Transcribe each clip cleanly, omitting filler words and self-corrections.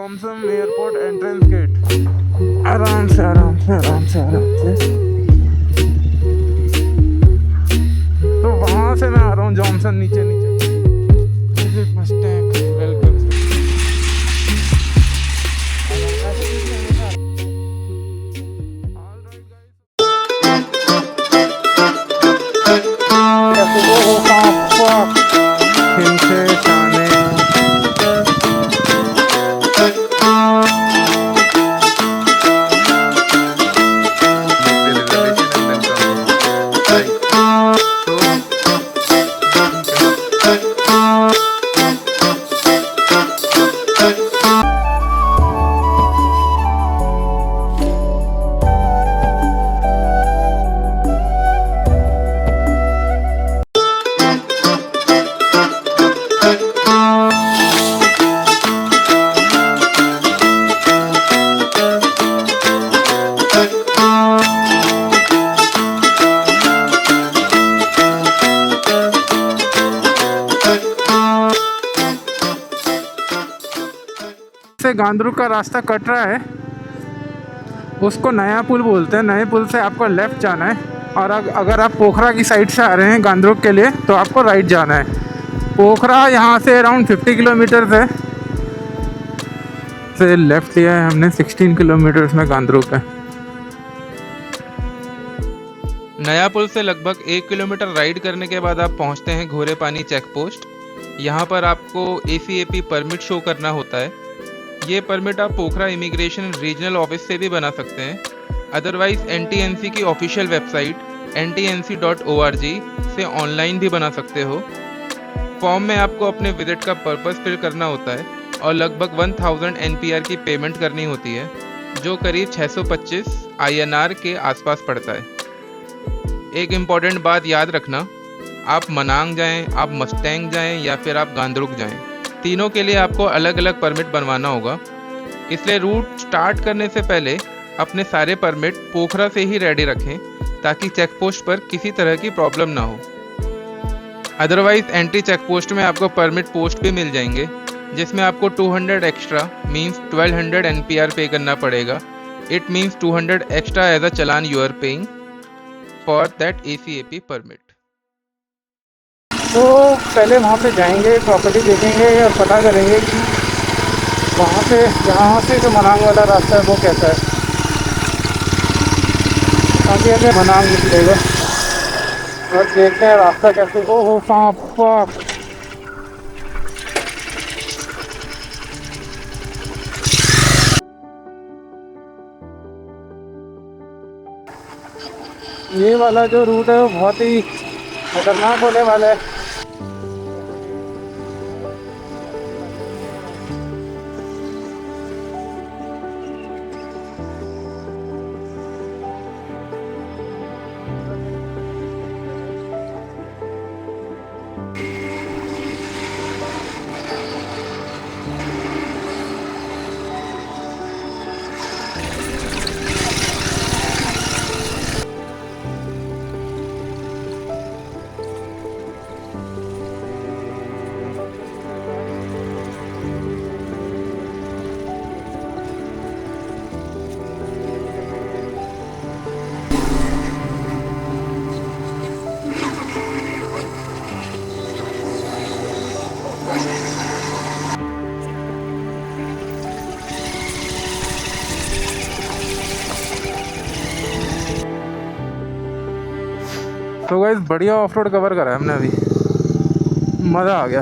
Thompson airport entrance gate. आराम से आराम से आराम से आराम से। तो वहां से मैं आ रहा हूँ जॉनसन नीचे नीचे। Mustang welcome. से गांधरुक का रास्ता कट रहा है, उसको नया पुल बोलते हैं। नए पुल से आपको लेफ़्ट जाना है, और अगर आप पोखरा की साइड से आ रहे हैं गांधरुक के लिए तो आपको राइट जाना है। पोखरा यहाँ से अराउंड 50 किलोमीटर से लेफ़्ट लिया है हमने। 16 किलोमीटर में गांधरुक है। नया पुल से लगभग 1 किलोमीटर राइड करने के बाद आप पहुंचते हैं घोरे पानी चेक पोस्ट। यहाँ पर आपको ACAP परमिट शो करना होता है। ये परमिट आप पोखरा इमिग्रेशन रीजनल ऑफिस से भी बना सकते हैं, अदरवाइज NTNC की ऑफिशियल वेबसाइट ntnc.org से ऑनलाइन भी बना सकते हो। फॉर्म में आपको अपने विजिट का पर्पस फिल करना होता है और लगभग 1000 NPR की पेमेंट करनी होती है, जो करीब 625 INR के आसपास पड़ता है। एक इम्पॉर्टेंट बात याद रखना, आप मनांग जाएं, आप मस्टैंग जाएं या फिर आप गांधरुक जाएं, तीनों के लिए आपको अलग अलग परमिट बनवाना होगा। इसलिए रूट स्टार्ट करने से पहले अपने सारे परमिट पोखरा से ही रेडी रखें, ताकि चेक पोस्ट पर किसी तरह की प्रॉब्लम ना हो। अदरवाइज एंट्री चेक पोस्ट में आपको परमिट पोस्ट भी मिल जाएंगे, जिसमें आपको 200 एक्स्ट्रा मीन्स 1200 NPR पे करना पड़ेगा। It means 200 extra as a challan you are paying for that ACAP permit. तो पहले वहाँ पे जाएंगे, प्रॉपर्टी देखेंगे और पता करेंगे कि वहाँ से यहाँ से जो मनांग वाला रास्ता है वो कैसा है, ताकि हमें मनांग निकलेगा। और देखते हैं रास्ता कैसे। ओहो सांप। ये वाला जो रूट है वो बहुत ही खतरनाक होने वाला है। तो गाइस बढ़िया ऑफ रोड कवर करा है हमने अभी, मज़ा आ गया।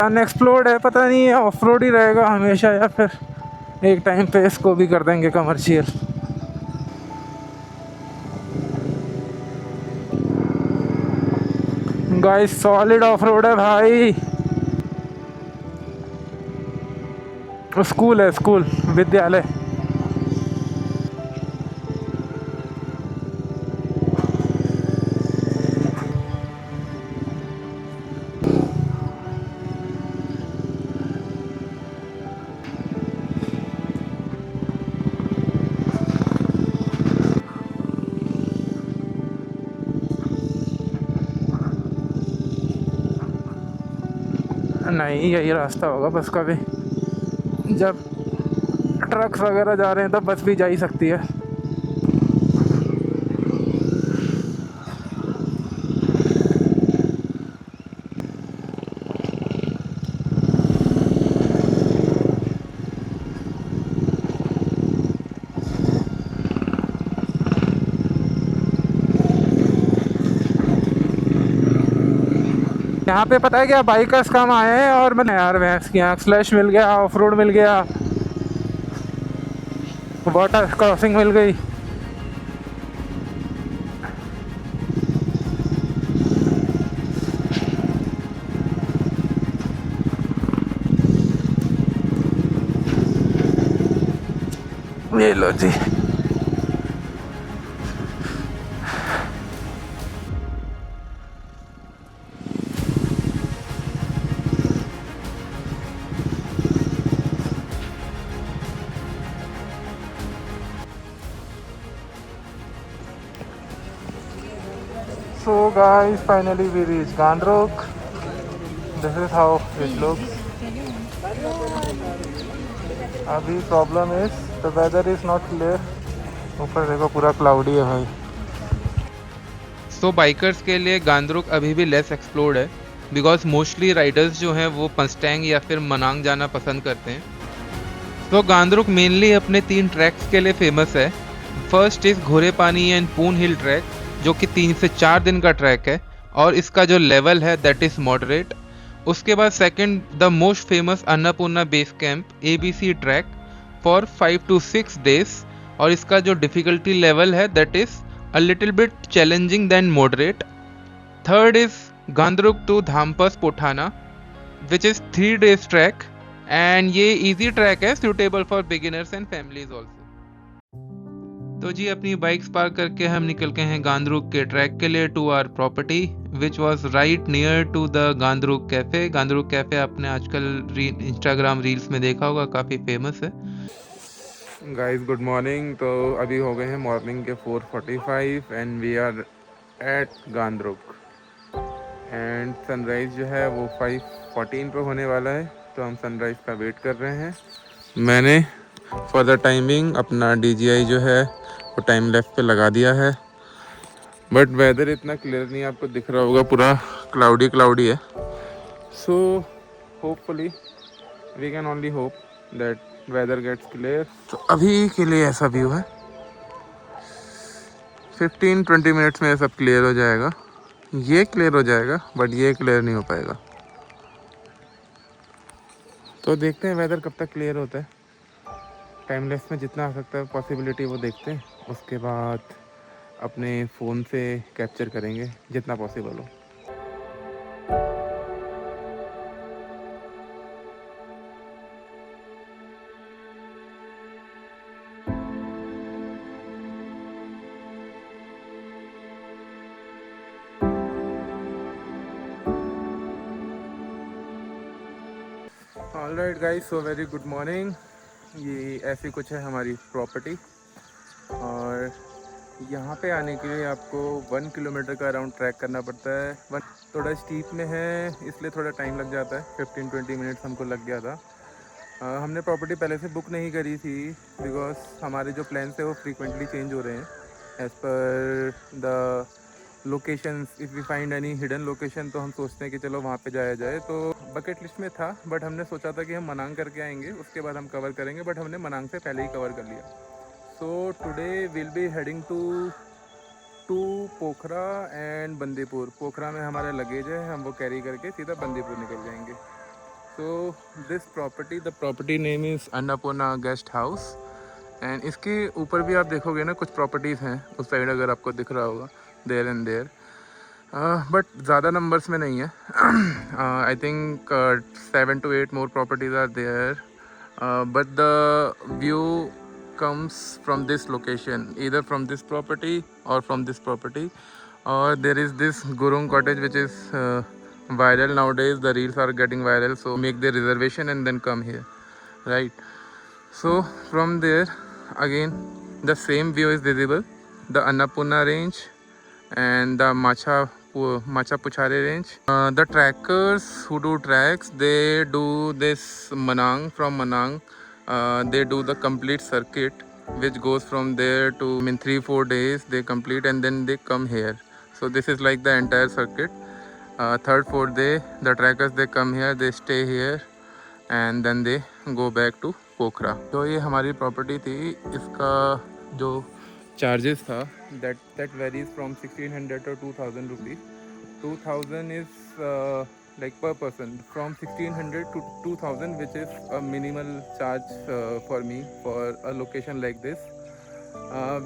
अनएक्सप्लोर्ड है, पता नहीं ऑफ रोड ही रहेगा हमेशा या फिर एक टाइम पे इसको भी कर देंगे commercial. Guys solid of road है भाई। स्कूल है, स्कूल विद्यालय। नहीं, यही रास्ता होगा बस का भी। जब ट्रक्स वगैरह जा रहे हैं तब बस भी जा ही सकती है। यहाँ पे पता है क्या, बाइकर्स काम आए हैं और मैंने यार भैंस की आँख, स्लैश मिल गया, ऑफ रोड मिल गया, वाटर क्रॉसिंग मिल गई। ये लो जी। So guys, finally we reached Gandruk. This is how it looks. अभी problem is the weather is not clear. ऊपर देखो पूरा क्लाउडी है भाई। सो बाइकर्स के लिए गांद्रुक अभी भी लेस एक्सप्लोर्ड है, बिकॉज मोस्टली राइडर्स जो हैं वो पंस्टैंग या फिर मनांग जाना पसंद करते हैं। तो गांद्रुक मेनली अपने 3 ट्रैक्स के लिए फेमस है। फर्स्ट इज घोरे पानी एंड पून हिल ट्रैक, जो कि 3 से 4 दिन का ट्रैक है और इसका जो लेवल है दैट इज मॉडरेट। उसके बाद second the most famous Annapurna base camp ABC trek for 5 to 6 days, और इसका जो डिफिकल्टी लेवल है that is a little bit challenging than moderate. Third is Ghandruk to Dhampus Pothana which is 3 days trek, and ये easy trek है, suitable for beginners and families also. तो जी अपनी bikes park करके हम निकल के हैं गांद्रुक के ट्रैक के लिए to our property which was right near to the Ghandruk cafe. Ghandruk cafe आपने आजकल इंस्टाग्राम रील्स में देखा होगा, काफ़ी फेमस है। Guys good morning. तो अभी हो गए हैं मॉर्निंग के 4:45 and we are at Ghandruk and sunrise जो है वो 5:14 पे होने वाला है, तो हम सनराइज़ का वेट कर रहे हैं। मैंने फॉर द टाइमिंग अपना DJI जो है वो टाइम लेफ्ट पे लगा दिया है, बट वेदर इतना क्लियर नहीं, आपको दिख रहा होगा पूरा क्लाउडी है। So hopefully we can only hope that weather gets clear. तो अभी के लिए ऐसा व्यू है, 15-20 मिनट्स में सब क्लियर हो जाएगा। ये क्लियर हो जाएगा बट ये क्लियर नहीं हो पाएगा, तो देखते हैं वेदर कब तक क्लियर होता है। टाइमलेस में जितना आ सकता है पॉसिबिलिटी वो देखते हैं, उसके बाद अपने फ़ोन से कैप्चर करेंगे जितना पॉसिबल हो। Alright guys, so very good morning. ये ऐसी कुछ है हमारी प्रॉपर्टी, और यहाँ पे आने के लिए आपको 1 किलोमीटर का अराउंड ट्रैक करना पड़ता है। थोड़ा स्टीप में है इसलिए थोड़ा टाइम लग जाता है, 15-20 मिनट्स हमको लग गया था। हमने प्रॉपर्टी पहले से बुक नहीं करी थी बिकॉज हमारे जो प्लान्स थे वो फ्रीक्वेंटली चेंज हो रहे हैं as per the locations. If we find any hidden location तो हम सोचते हैं कि चलो वहाँ पे जाया जाए। तो बकेट लिस्ट में था, बट हमने सोचा था कि हम मनांग करके आएंगे उसके बाद हम कवर करेंगे, बट हमने मनांग से पहले ही कवर कर लिया। So today will be heading to Pokhara and Bandipur. Pokhara में हमारा लगेज है, हम वो कैरी करके सीधा बंदीपुर निकल जाएंगे। So this property, the property name is Annapurna guest house, and इसके ऊपर भी आप देखोगे ना कुछ प्रॉपर्टीज़ हैं उस साइड, अगर आपको दिख रहा होगा देयर एंड देयर, बट ज़्यादा नंबर्स में नहीं है। I think 7 to 8 more properties are there, but the view comes from this location, either from this property or from this property, or there is this Gurung cottage which is viral nowadays. The reels are getting viral, so make the reservation and then come here, right? So from there again the same view is visible, the Annapurna range and the Macha Machapuchare range. The trackers who do tracks, they do this Manang. From Manang, they do the complete circuit, which goes from there to in 3-4 days they complete, and then they come here. So this is like the entire circuit. Third, fourth day the trackers they come here, they stay here, and then they go back to पोखरा. तो ये हमारी property थी, इसका जो charges था that varies from 1600 to 2000 rupees. 2000 is like per person, from 1600 to 2000, which is a minimal charge for me for a location like this,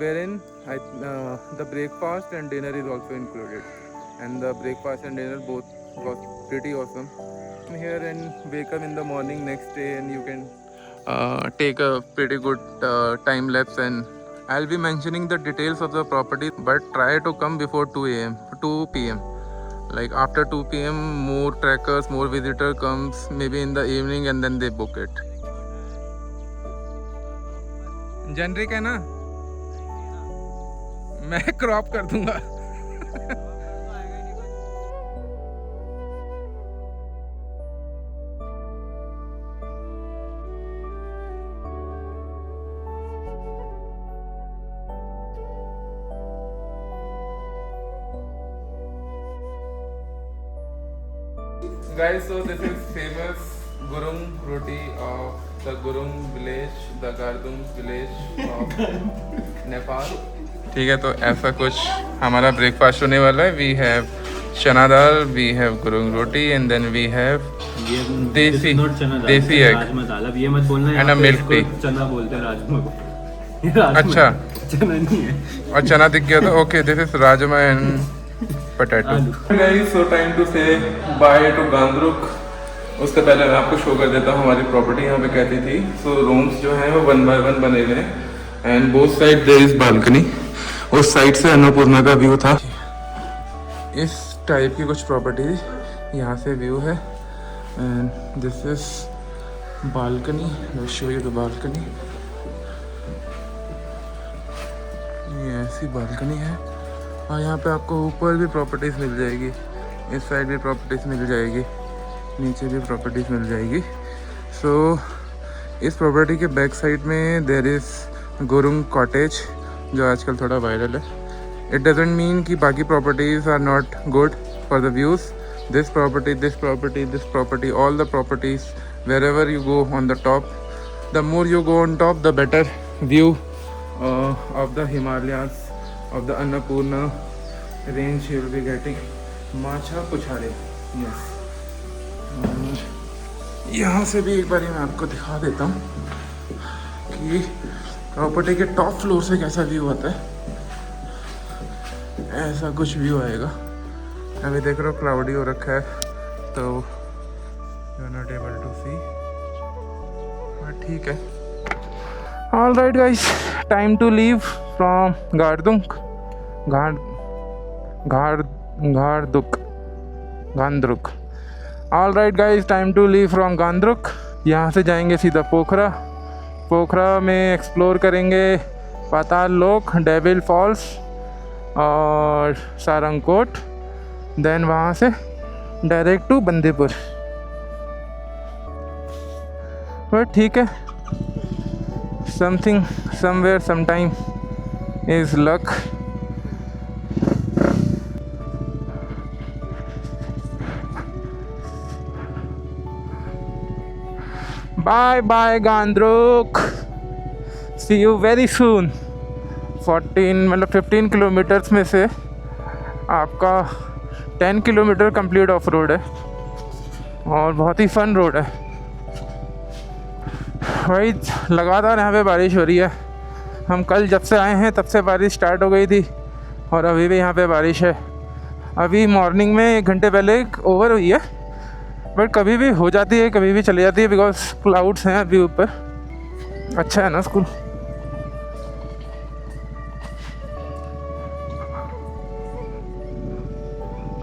wherein the breakfast and dinner is also included, and the breakfast and dinner both was pretty awesome. Come here and wake up in the morning next day, and you can take a pretty good time lapse, and I'll be mentioning the details of the property, but try to come before 2 p.m. Like after 2 p.m. more trackers, more visitor comes maybe in the evening, and then they book it. Generic है ना, मैं crop कर दूंगा. Guys, so this is famous Gurung roti of the Gurung village, the Gardung village of Nepal. ठीक है, तो ऐसा कुछ हमारा ब्रेकफास्ट होने वाला है. We have chana dal, we have Gurung roti, and then we have desi egg, rajma dal. अब ये मत बोलना एंड अ मिल्क टी. चना बोलते हैं राजमा को. अच्छा, चना नहीं है. और चना दिख गया तो okay, this is rajma and potato. Guys, so time to say bye to Ghandruk. उससे पहले मैं आपको शो कर देता हूँ हमारी प्रॉपर्टी यहाँ पे कैसी थी. सो रूम्स जो हैं वो 1 by 1 बने हुए हैं, and both side there is balcony. उस साइड से अन्नपूर्णा का व्यू था. इस टाइप की कुछ प्रॉपर्टी यहाँ से व्यू है, and this is balcony. Let's show you the balcony. ये ऐसी बालकनी है, और यहाँ पे आपको ऊपर भी प्रॉपर्टीज़ मिल जाएगी, इस साइड भी प्रॉपर्टीज़ मिल जाएगी, नीचे भी प्रॉपर्टीज़ मिल जाएगी. सो इस प्रॉपर्टी के बैक साइड में देयर इज़ गुरुंग कॉटेज, जो आजकल थोड़ा वायरल है. इट डजेंट मीन कि बाकी properties are not good for the views. This property, this property, this property, all the properties, wherever you go on the top, the more you go on top, the better view of the Himalayas, of the Annapurna range you will be getting. Machapuchare, yes. यहाँ से भी एक बार मैं आपको दिखा देता हूँ कि प्रॉपर्टी के टॉप फ्लोर से कैसा व्यू आता है. ऐसा कुछ व्यू आएगा. अभी देख रहे हो क्लाउडी हो रखा है, तो you are not able to see, but ठीक है. All right guys, time to leave from Gandruk. All right guys, time to leave from Gandruk. यहाँ से जाएंगे सीधा पोखरा. पोखरा में एक्सप्लोर करेंगे पाताल लोक, डेविल फॉल्स और सारंगकोट. देन वहाँ से डायरेक्ट टू बंदीपुर. बट ठीक है, something somewhere sometime is luck. Bye bye Gandruk, see you very soon. 15 kilometres में से आपका 10 किलोमीटर कंप्लीट ऑफ रोड है, और बहुत ही फन रोड है भाई. लगातार यहाँ पे बारिश हो रही है. हम कल जब से आए हैं तब से बारिश स्टार्ट हो गई थी, और अभी भी यहाँ पे बारिश है. अभी मॉर्निंग में 1 घंटे पहले ओवर हुई है, बट कभी भी हो जाती है, कभी भी चली जाती है, बिकॉज क्लाउड्स हैं अभी ऊपर. अच्छा है ना स्कूल.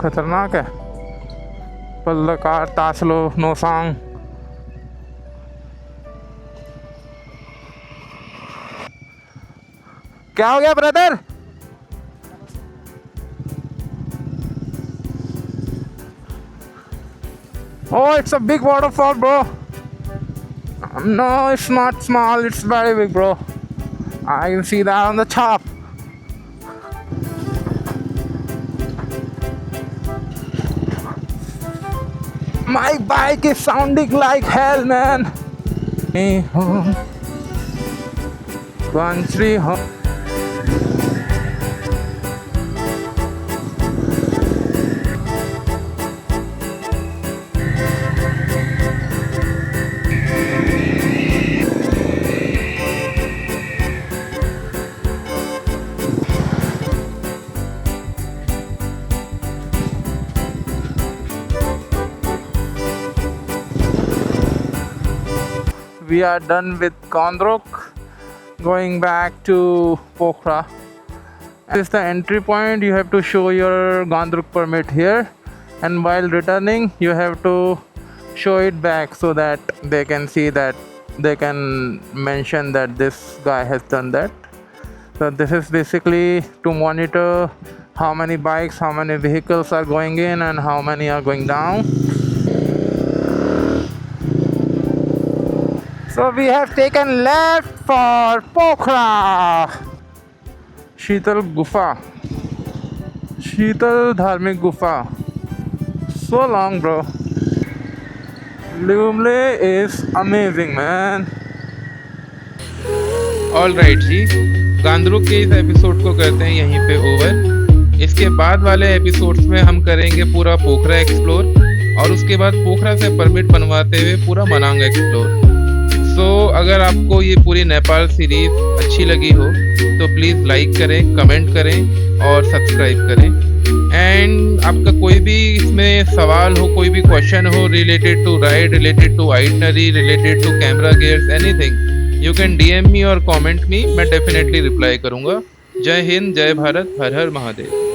खतरनाक है. पल्लकार, तासलो, नोसांग. क्या हो गया brother? Oh, it's a big waterfall, bro. No, it's not small, it's very big, bro. I can see that on the top. My bike is sounding like hell, man. Hey, home. Country home. We are done with Gondruk, going back to Pokhara. This is the entry point. You have to show your Gondruk permit here, and while returning you have to show it back so that they can see that they can mention that this guy has done that. So this is basically to monitor how many bikes, how many vehicles are going in and how many are going down. So we have taken left for Pokhara. Sheetal Gufa. Sheetal Dharmik Gufa. So long, bro. Lumle is amazing, man. All right जी, गांदरुक के इस episode को करते हैं यहीं पे over. इसके बाद वाले एपिसोड्स में हम करेंगे पूरा पोखरा एक्सप्लोर और उसके बाद पोखरा से परमिट बनवाते हुए पूरा मनांग एक्सप्लोर। सो अगर आपको ये पूरी नेपाल सीरीज अच्छी लगी हो तो प्लीज़ लाइक करें, कमेंट करें और सब्सक्राइब करें। एंड आपका कोई भी इसमें सवाल हो, कोई भी क्वेश्चन हो related to ride, related to itinerary, related to camera gears, anything, you can DM me और कमेंट मी, मैं डेफिनेटली रिप्लाई करूँगा। जय हिंद, जय भारत, हर हर महादेव।